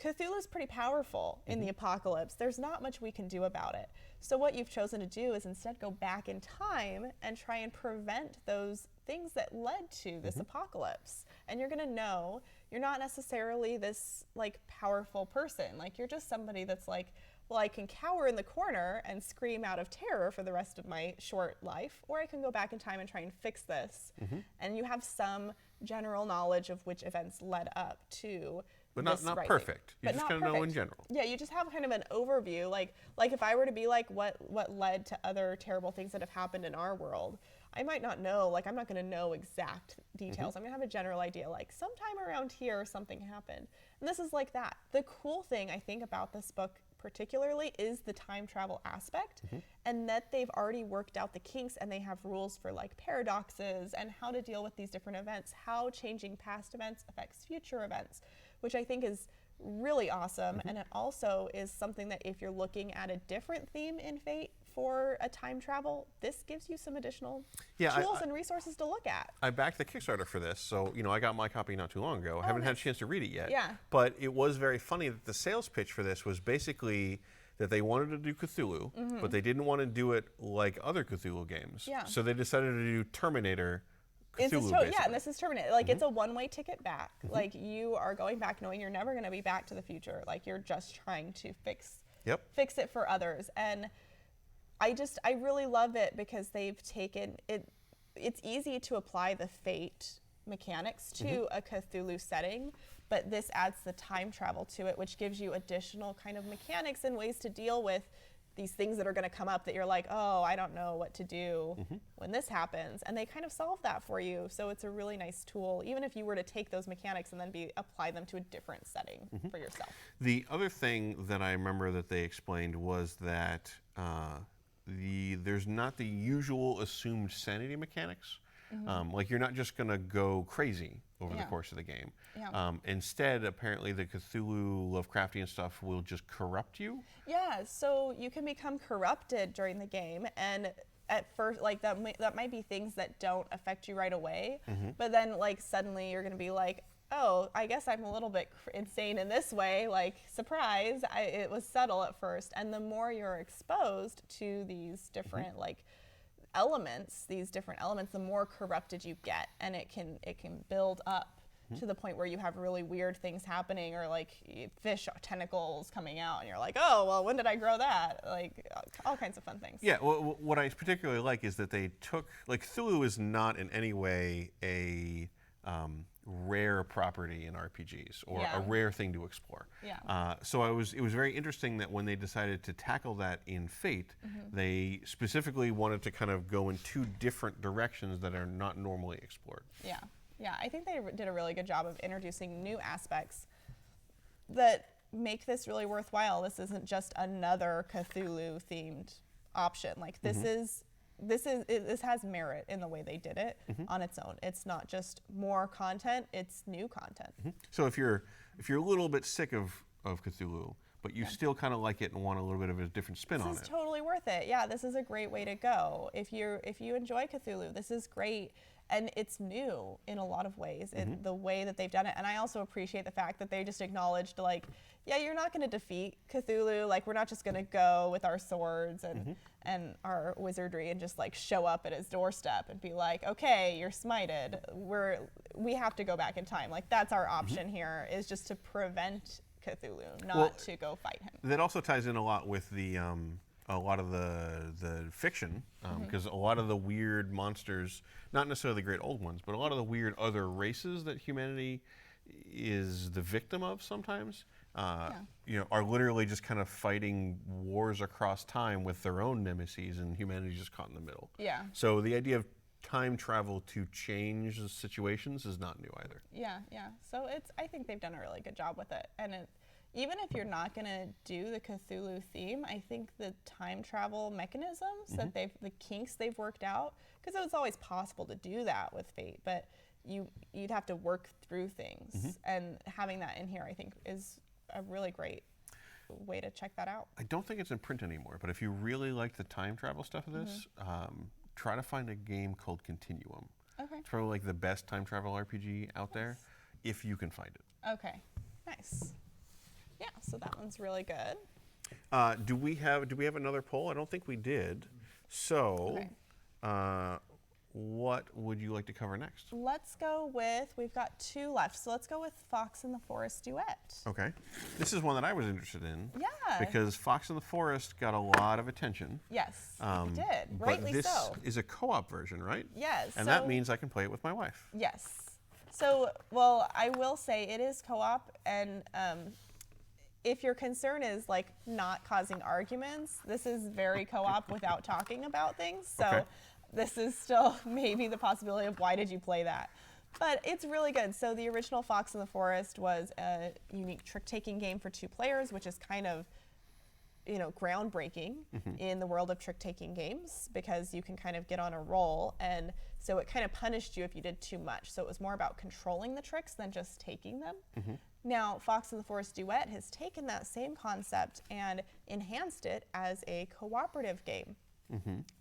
Cthulhu is pretty powerful in the apocalypse. There's not much we can do about it. So what you've chosen to do is instead go back in time and try and prevent those things that led to this apocalypse. And you're going to know you're not necessarily this like powerful person. Like you're just somebody that's like, well, I can cower in the corner and scream out of terror for the rest of my short life, or I can go back in time and try and fix this. And you have some general knowledge of which events led up to But not perfect. You just kind of know in general. Yeah, you just have kind of an overview. Like if I were to be like what led to other terrible things that have happened in our world, I might not know, like I'm not going to know exact details. I'm going to have a general idea, like sometime around here something happened. And this is like that. The cool thing I think about this book particularly is the time travel aspect, and that they've already worked out the kinks and they have rules for like paradoxes and how to deal with these different events, how changing past events affects future events, which I think is really awesome. And it also is something that if you're looking at a different theme in Fate for a time travel, this gives you some additional tools and resources to look at. I backed the Kickstarter for this, so I got my copy not too long ago. I haven't had a chance to read it yet. Yeah. But it was very funny that the sales pitch for this was basically that they wanted to do Cthulhu, but they didn't want to do it like other Cthulhu games. Yeah. So they decided to do Terminator Cthulhu, yeah, and this is Terminator. Like it's a one-way ticket back. Like you are going back knowing you're never going to be back to the future. Like you're just trying to fix it for others. And I really love it because they've taken it. It's easy to apply the Fate mechanics to a Cthulhu setting, but this adds the time travel to it, which gives you additional kind of mechanics and ways to deal with these things that are going to come up that you're like, oh, I don't know what to do when this happens. And they kind of solve that for you. So it's a really nice tool, even if you were to take those mechanics and then apply them to a different setting for yourself. The other thing that I remember that they explained was that there's not the usual assumed sanity mechanics. Like you're not just going to go crazy over the course of the game. Instead, apparently the Cthulhu Lovecraftian stuff will just corrupt you. Yeah, so you can become corrupted during the game, and at first, like that might be things that don't affect you right away, but then like suddenly you're going to be like, oh, I guess I'm a little bit insane in this way, like surprise, it was subtle at first. And the more you're exposed to these different these different elements, the more corrupted you get, and it can build up to the point where you have really weird things happening, or like fish tentacles coming out, and you're like, oh, well, when did I grow that? Like all kinds of fun things. Yeah, well, what I particularly like is that they took, like Cthulhu is not in any way a rare property in RPGs or a rare thing to explore. So it was very interesting that when they decided to tackle that in Fate, they specifically wanted to kind of go in two different directions that are not normally explored. Yeah, I think they did a really good job of introducing new aspects that make this really worthwhile. This isn't just another Cthulhu-themed option. Like this has merit in the way they did it on its own. It's not just more content; it's new content. So if you're a little bit sick of Cthulhu, but you still kind of like it and want a little bit of a different spin on it, this is totally worth it. Yeah, this is a great way to go. If you enjoy Cthulhu, this is great. And it's new in a lot of ways in the way that they've done it. And I also appreciate the fact that they just acknowledged, like, yeah, you're not going to defeat Cthulhu. Like, we're not just going to go with our swords and our wizardry and just like show up at his doorstep and be like, okay, you're smited. We have to go back in time. Like, that's our option here, is just to prevent Cthulhu, not to go fight him. That also ties in a lot with the a lot of the fiction, because a lot of the weird monsters, not necessarily the great old ones, but a lot of the weird other races that humanity is the victim of sometimes, are literally just kind of fighting wars across time with their own nemesis, and humanity's just caught in the middle. Yeah. So the idea of time travel to change the situations is not new either. Yeah. So I think they've done a really good job with it. And even if you're not going to do the Cthulhu theme, I think the time travel mechanisms that the kinks they've worked out, because it was always possible to do that with Fate, but you'd have to work through things. And having that in here, I think, is a really great way to check that out. I don't think it's in print anymore, but if you really like the time travel stuff of this, try to find a game called Continuum. Okay. It's probably like the best time travel RPG out there, if you can find it. Okay, nice. Yeah, so that one's really good. Do we have another poll? I don't think we did. So, what would you like to cover next? Let's go with, we've got 2 left, so let's go with Fox and the Forest Duet. Okay. This is one that I was interested in. Yeah. Because Fox and the Forest got a lot of attention. Yes, it did. Rightly but this so. is a co-op version, right? Yes. And that means I can play it with my wife. Yes. So, well, I will say it is co-op, and if your concern is like not causing arguments, this is very co-op without talking about things. So. Okay. This is still maybe the possibility of why did you play that. But it's really good. So the original Fox in the Forest was a unique trick-taking game for 2 players, which is kind of, groundbreaking in the world of trick-taking games, because you can kind of get on a roll, and so it kind of punished you if you did too much. So it was more about controlling the tricks than just taking them. Now, Fox in the Forest Duet has taken that same concept and enhanced it as a cooperative game.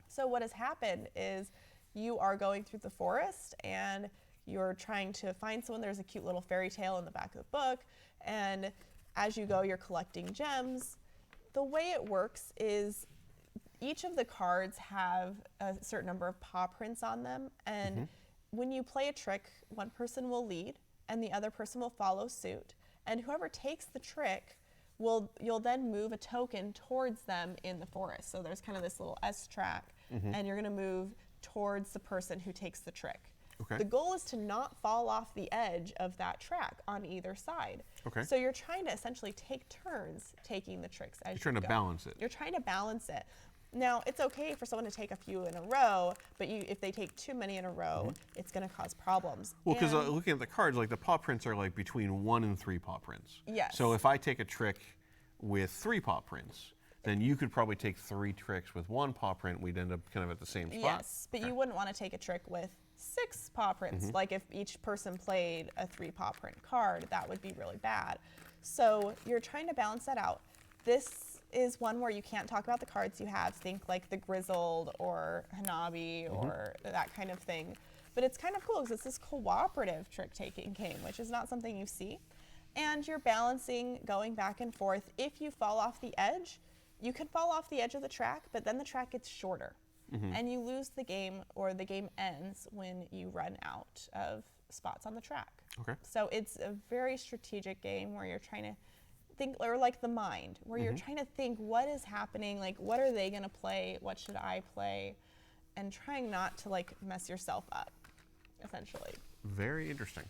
So what has happened is you are going through the forest and you're trying to find someone. There's a cute little fairy tale in the back of the book, and as you go, you're collecting gems. The way it works is each of the cards have a certain number of paw prints on them, and when you play a trick, one person will lead and the other person will follow suit, and whoever takes the trick you'll then move a token towards them in the forest. So there's kind of this little S track, and you're going to move towards the person who takes the trick. Okay. The goal is to not fall off the edge of that track on either side. Okay. So you're trying to essentially take turns taking the tricks as You're trying to balance it. You're trying to balance it. Now, it's okay for someone to take a few in a row, but if they take too many in a row, it's going to cause problems. Well, because looking at the cards, like the paw prints are like between 1 and 3 paw prints. Yes. So if I take a trick with 3 paw prints, then you could probably take 3 tricks with 1 paw print. We'd end up kind of at the same spot. Yes, but you wouldn't want to take a trick with 6 paw prints. Like if each person played a 3 paw print card, that would be really bad. So you're trying to balance that out. This is one where you can't talk about the cards you have. Think like the Grizzled or Hanabi or that kind of thing. But it's kind of cool because it's this cooperative trick-taking game, which is not something you see. And you're balancing, going back and forth. If you fall off the edge, you could fall off the edge of the track, but then the track gets shorter. And you lose the game, or the game ends when you run out of spots on the track. Okay. So it's a very strategic game where you're trying to think, or like the Mind, where you're trying to think what is happening, like what are they going to play, what should I play, and trying not to like mess yourself up, essentially. Very interesting.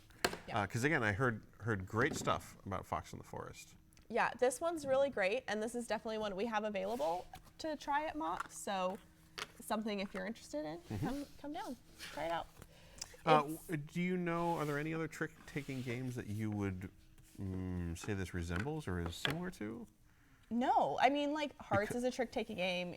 Yeah. Because again, I heard great stuff about Fox in the Forest. Yeah, this one's really great, and this is definitely one we have available to try at Mox. So something if you're interested in, come down, try it out. Do you know, are there any other trick-taking games that you would say this resembles or is similar to? No, I mean, like Hearts is a trick-taking game.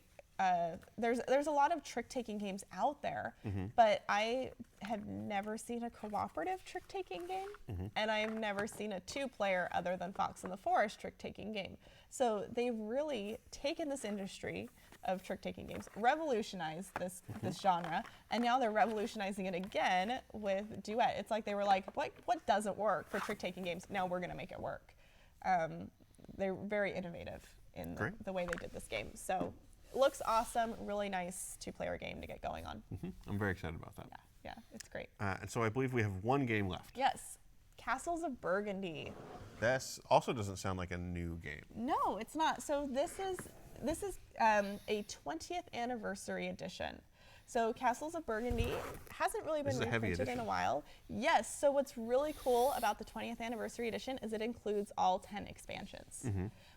There's a lot of trick-taking games out there, but I have never seen a cooperative trick-taking game, and I've never seen a 2-player other than Fox in the Forest trick-taking game. So they've really taken this industry of trick-taking games, revolutionized this genre, and now they're revolutionizing it again with Duet. It's like they were like, what doesn't work for trick-taking games? Now we're going to make it work. They're very innovative in the way they did this game. So looks awesome, really nice 2-player game to get going on. I'm very excited about that. Yeah, it's great. And so I believe we have 1 game left. Yes, Castles of Burgundy. This also doesn't sound like a new game. No, it's not. So this is a 20th anniversary edition. So Castles of Burgundy hasn't really been reprinted in a while. Yes, so what's really cool about the 20th anniversary edition is it includes all 10 expansions,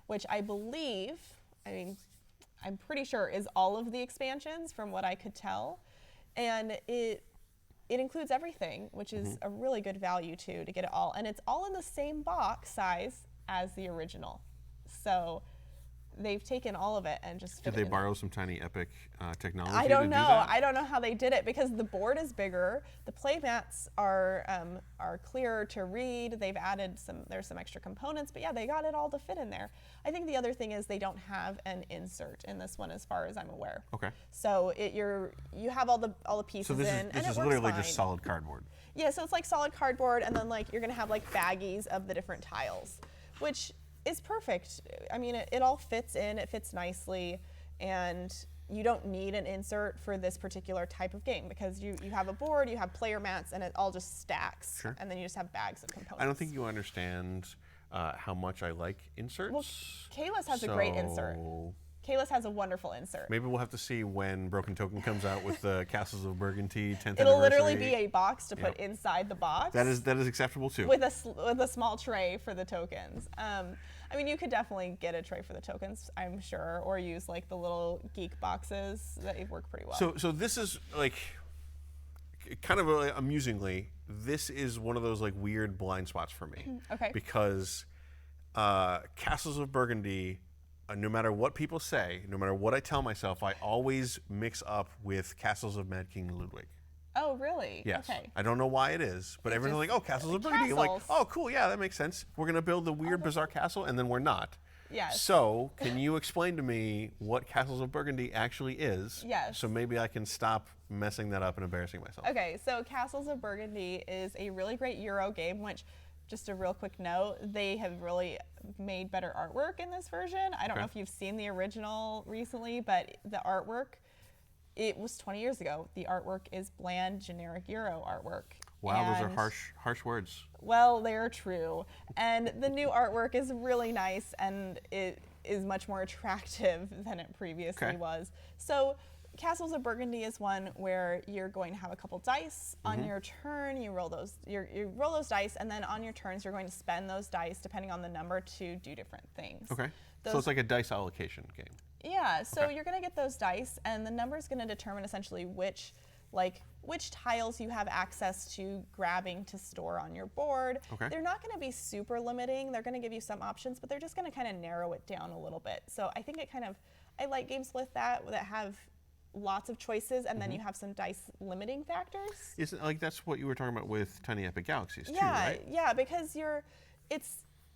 which I believe, I'm pretty sure is all of the expansions from what I could tell. And it includes everything, which is a really good value too, to get it all. And it's all in the same box size as the original. So they've taken all of it and just fit Did it they in borrow some Tiny Epic technology I don't to know. do that? I don't know how they did it because the board is bigger. The play mats are clearer to read. They've added there's some extra components, but yeah, they got it all to fit in there. I think the other thing is they don't have an insert in this one, as far as I'm aware. Okay. So you have all the pieces So this in, and is it works literally fine. just solid cardboard. Yeah, so it's like solid cardboard, and then like you're gonna have like baggies of the different tiles, which is perfect. I mean, it all fits in. It fits nicely, and you don't need an insert for this particular type of game because you have a board, you have player mats, and it all just stacks. Sure. And then you just have bags of components. I don't think you understand how much I like inserts. Well, Caylus has a great insert. Caylus has a wonderful insert. Maybe we'll have to see when Broken Token comes out with the Castles of Burgundy 10th It'll anniversary. literally be a box to put inside the box. That is acceptable too. With a small tray for the tokens. I mean, you could definitely get a tray for the tokens, I'm sure, or use like the little geek boxes. They work pretty well. So this is like, kind of amusingly, this is one of those like weird blind spots for me. Okay. Because Castles of Burgundy, no matter what people say, no matter what I tell myself, I always mix up with Castles of Mad King Ludwig. Oh, really? Yes. Okay. I don't know why it is, but everyone's like, oh, Castles of Burgundy. I'm like, Castles. oh, cool, yeah, that makes sense. We're going to build the weird, bizarre castle, and then we're not. Yes. So, can you explain to me what Castles of Burgundy actually is? Yes. So maybe I can stop messing that up and embarrassing myself. Okay, so Castles of Burgundy is a really great Euro game, which, just a real quick note, they have really made better artwork in this version. I don't know if you've seen the original recently, but the artwork, it was 20 years ago. The artwork is bland, generic Euro artwork. Wow, those And, are harsh words. well, they're true. And the new artwork is really nice, and it is much more attractive than it previously was. So Castles of Burgundy is one where you're going to have a couple dice on your turn. You roll those. You roll those dice, and then on your turns, you're going to spend those dice depending on the number to do different things. Okay. So it's like a dice allocation game. Yeah. So you're going to get those dice, and the number is going to determine essentially which tiles you have access to grabbing to store on your board. Okay. They're not going to be super limiting. They're going to give you some options, but they're just going to kind of narrow it down a little bit. So I think I like games with that have lots of choices, and then you have some dice limiting factors. Isn't like that's what you were talking about with Tiny Epic Galaxies too, Yeah, right? yeah, because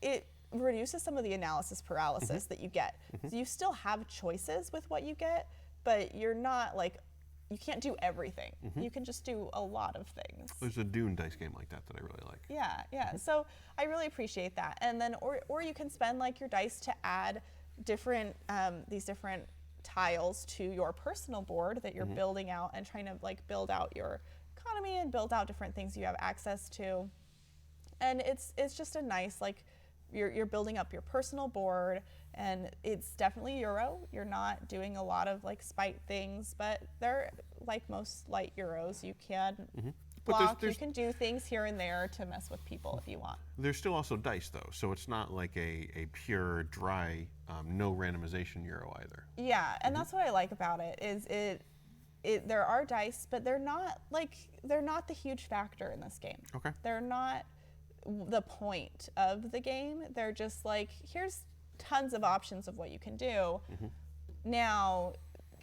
it reduces some of the analysis paralysis that you get. So you still have choices with what you get, but you're not like, you can't do everything. You can just do a lot of things. There's a Dune dice game like that I really like. Yeah, yeah. So I really appreciate that. And then, or you can spend like your dice to add these different tiles to your personal board that you're building out and trying to like build out your economy and build out different things you have access to. And it's just a nice, like, you're building up your personal board, and it's definitely Euro. You're not doing a lot of like spite things, but they're like most light Euros. You can block, you can do things here and there to mess with people if you want. There's still also dice though, so it's not like a pure dry no randomization Euro either. Yeah, and that's what I like about it is there are dice, but they're not the huge factor in this game. Okay. They're not the point of the game. They're just like, here's tons of options of what you can do. Now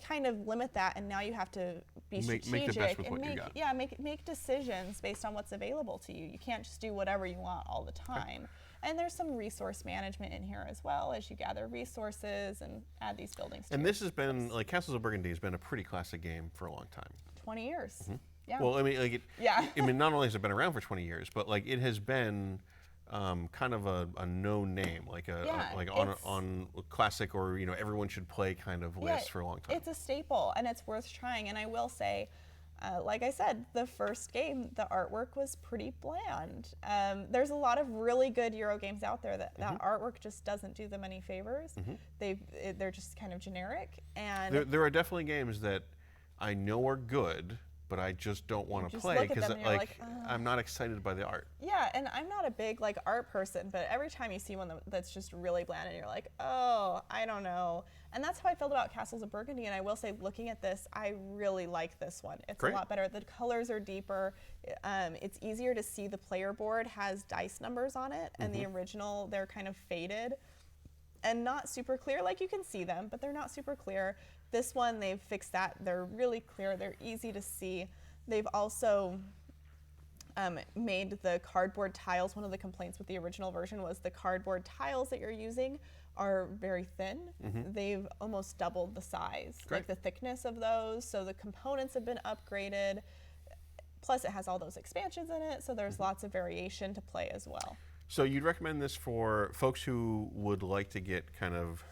kind of limit that, and now you have to be strategic make the best with and what you got. Yeah, make decisions based on what's available to you. You can't just do whatever you want all the time. And there's some resource management in here as well, as you gather resources and add these buildings to And your this has been like Castles of Burgundy has been a pretty classic game for a long time. 20 years. Yeah. Well, I mean, like Yeah. I mean, not only has it been around for 20 years, but like it has been kind of a known name, like on classic or everyone should play kind of list for a long time. It's a staple, and it's worth trying. And I will say, like I said, the first game, the artwork was pretty bland. There's a lot of really good Euro games out there that artwork just doesn't do them any favors. They're just kind of generic. And there are definitely games that I know are good, but I just don't want to just play look at because them and you're like, I'm not excited by the art. Yeah, and I'm not a big like art person, but every time you see one that's just really bland and you're like, oh, I don't know. And that's how I felt about Castles of Burgundy, and I will say, looking at this, I really like this one. It's Great. a lot better. The colors are deeper. It's easier to see. The player board has dice numbers on it, and the original, they're kind of faded and not super clear. Like, you can see them, but they're not super clear. This one, they've fixed that. They're really clear. They're easy to see. They've also made the cardboard tiles. One of the complaints with the original version was the cardboard tiles that you're using are very thin. They've almost doubled the size, like the thickness of those. So the components have been upgraded. Plus, it has all those expansions in it, so there's lots of variation to play as well. So you'd recommend this for folks who would like to get kind of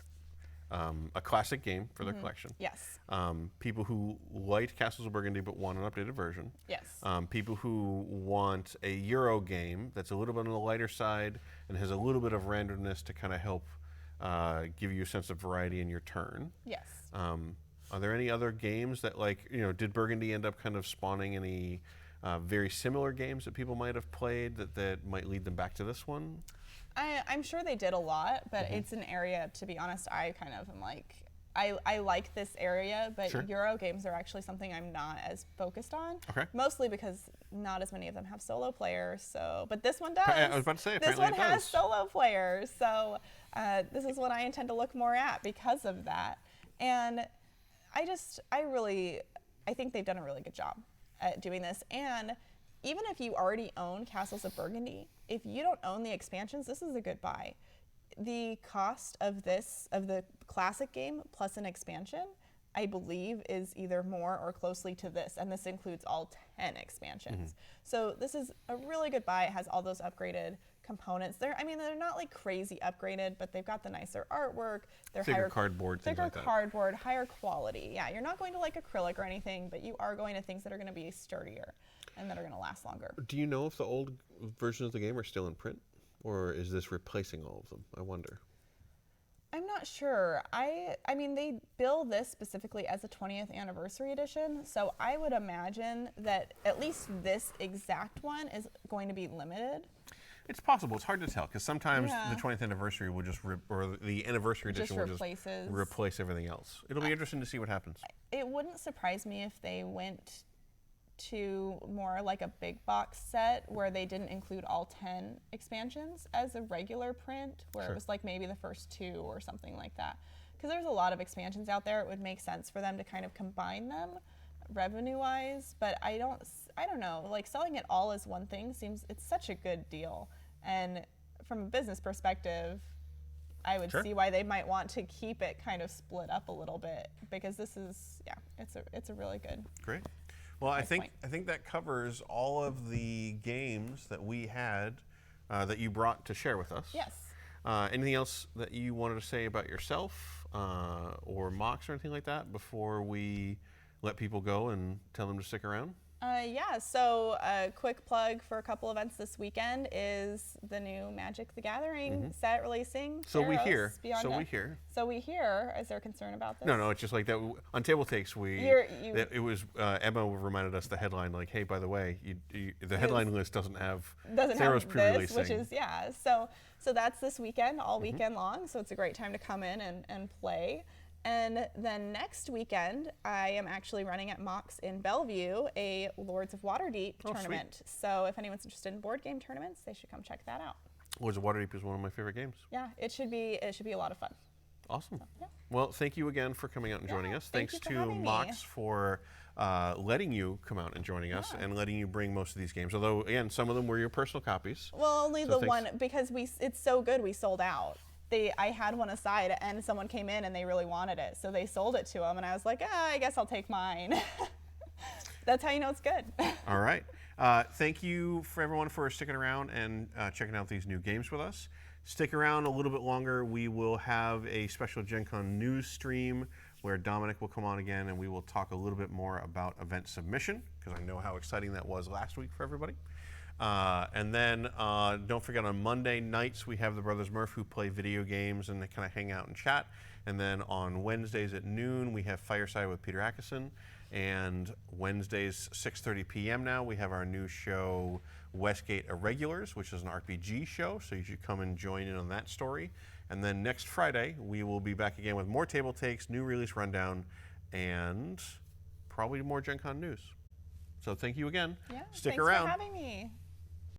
a classic game for their collection. Yes. People who liked Castles of Burgundy but want an updated version. Yes. People who want a Euro game that's a little bit on the lighter side and has a little bit of randomness to kind of help give you a sense of variety in your turn. Yes. Are there any other games that, like, did Burgundy end up kind of spawning any very similar games that people might have played that might lead them back to this one? I'm sure they did a lot, but it's an area, to be honest, I kind of am like, I like this area, but Euro games are actually something I'm not as focused on. Okay. Mostly because not as many of them have solo players. So, but this one does. I was about to say, this apparently one it has does. solo players. So this is what I intend to look more at because of that. And I think they've done a really good job at doing this. And even if you already own Castles of Burgundy, if you don't own the expansions, this is a good buy. The cost of the classic game plus an expansion, I believe, is either more or closely to this, and this includes all 10 expansions. So this is a really good buy. It has all those upgraded components. They're not like crazy upgraded, but they've got the nicer artwork. They're Thicker cardboard, things like that. Thicker cardboard, higher quality. Yeah, you're not going to like acrylic or anything, but you are going to things that are going to be sturdier and that are going to last longer. Do you know if the old versions of the game are still in print? Or is this replacing all of them? I wonder. I'm not sure. I mean, they bill this specifically as a 20th anniversary edition, so I would imagine that at least this exact one is going to be limited. It's possible. It's hard to tell because sometimes the 20th anniversary will just or the anniversary edition will just replace everything else. It'll be interesting to see what happens. It wouldn't surprise me if they went to more like a big box set where they didn't include all 10 expansions as a regular print, where it was like maybe the first 2 or something like that. Because there's a lot of expansions out there. It would make sense for them to kind of combine them revenue-wise, but I don't know. Like, selling it all as one thing it's such a good deal. And from a business perspective, I would see why they might want to keep it kind of split up a little bit, because this is, it's a really good. Great. Well, I think that covers all of the games that we had that you brought to share with us. Yes. Anything else that you wanted to say about yourself or Mox or anything like that before we let people go and tell them to stick around? So a quick plug for a couple events this weekend is the new Magic the Gathering set releasing. So we hear. So we hear. Is there concern about this? No, it's just like that. On Table Takes, it was Emma reminded us the headline, like, hey, by the way, the headline list doesn't have Theros pre-release which is, So that's this weekend, all weekend long. So it's a great time to come in and play. And then next weekend, I am actually running at Mox in Bellevue a Lords of Waterdeep tournament. Sweet. So if anyone's interested in board game tournaments, they should come check that out. Lords of Waterdeep is one of my favorite games. Yeah, it should be a lot of fun. Awesome. So, yeah. Well, thank you again for coming out and joining us. Thank Thanks you for to having Mox me. for letting you come out and joining us and letting you bring most of these games. Although, again, some of them were your personal copies. Well, only the one, because it's so good, we sold out. I had one aside, and someone came in and they really wanted it, so they sold it to them, and I was like, I guess I'll take mine. That's how you know it's good. All right. Thank you for everyone for sticking around and checking out these new games with us. Stick around a little bit longer. We will have a special Gen Con news stream where Dominic will come on again, and we will talk a little bit more about event submission, because I know how exciting that was last week for everybody. And then don't forget, on Monday nights we have the Brothers Murph who play video games and they kind of hang out and chat. And then on Wednesdays at noon we have Fireside with Peter Atkinson. And Wednesdays 6:30 p.m. now we have our new show Westgate Irregulars, which is an RPG show. So you should come and join in on that story. And then next Friday we will be back again with more table takes, new release rundown, and probably more Gen Con news. So thank you again. Yeah, Stick thanks around. for having me.